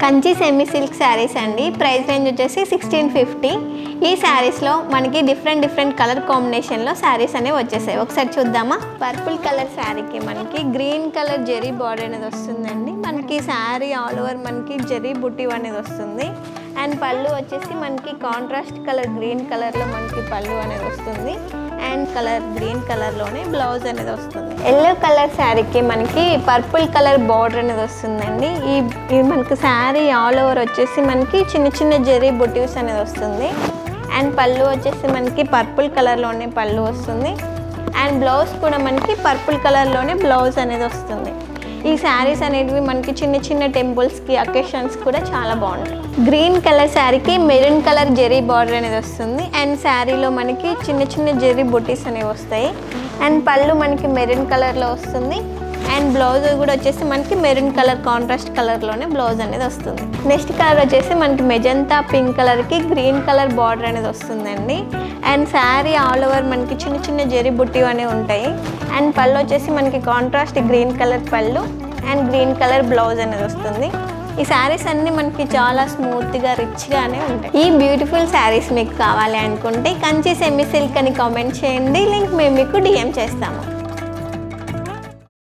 Kanchi semi silk saris అండి. Price range వచ్చేసి 1650. ఈ శారీస్లో మనకి డిఫరెంట్ కలర్ కాంబినేషన్లో శారీస్ అనేవి వచ్చేసాయి. ఒకసారి చూద్దామా. పర్పుల్ కలర్ శారీకి మనకి గ్రీన్ కలర్ జెరీ బార్డర్ అనేది వస్తుందండి. మనకి శారీ ఆల్ ఓవర్ మనకి జెరీ బుట్టి అనేది వస్తుంది. అండ్ పళ్ళు వచ్చేసి మనకి కాంట్రాస్ట్ కలర్ గ్రీన్ కలర్లో మనకి పళ్ళు అనేది వస్తుంది. అండ్ గ్రీన్ కలర్లోనే బ్లౌజ్ అనేది వస్తుంది. ఎల్లో కలర్ శారీకి మనకి పర్పుల్ కలర్ బార్డర్ అనేది వస్తుందండి. ఈ మనకి శారీ ఆల్ ఓవర్ వచ్చేసి మనకి చిన్న జెరీ బుటీస్ అనేది వస్తుంది. అండ్ పళ్ళు వచ్చేసి మనకి పర్పుల్ కలర్లోనే పళ్ళు వస్తుంది. అండ్ బ్లౌజ్ కూడా మనకి పర్పుల్ కలర్లోనే బ్లౌజ్ అనేది వస్తుంది. ఈ శారీస్ అనేటివి మనకి చిన్న టెంపుల్స్కి అకేషన్స్ కూడా చాలా బాగుంటాయి. గ్రీన్ కలర్ శారీకి మెరూన్ కలర్ జెరీ బార్డర్ అనేది వస్తుంది. అండ్ శారీలో మనకి చిన్న జెరీ బుటీస్ అనేవి వస్తాయి. అండ్ పళ్ళు మనకి మెరూన్ కలర్లో వస్తుంది. అండ్ బ్లౌజ్ కూడా వచ్చేసి మనకి మెరూన్ కలర్ కాంట్రాస్ట్ కలర్లోనే బ్లౌజ్ అనేది వస్తుంది. నెక్స్ట్ కలర్ వచ్చేసి మనకి మెజంతా పింక్ కలర్కి గ్రీన్ కలర్ బార్డర్ అనేది వస్తుందండి. అండ్ శారీ ఆల్ ఓవర్ మనకి చిన్న జెరీ బుట్టి అనేవి ఉంటాయి. అండ్ పళ్ళు వచ్చేసి మనకి కాంట్రాస్ట్ గ్రీన్ కలర్ పళ్ళు అండ్ గ్రీన్ కలర్ బ్లౌజ్ అనేది వస్తుంది. ఈ శారీస్ అన్నీ మనకి చాలా స్మూత్గా రిచ్గానే ఉంటాయి. ఈ బ్యూటిఫుల్ శారీస్ మీకు కావాలి అనుకుంటే కంచి సెమీ సిల్క్ అని కామెంట్ చేయండి. లింక్ మేము మీకు DM చేస్తాము.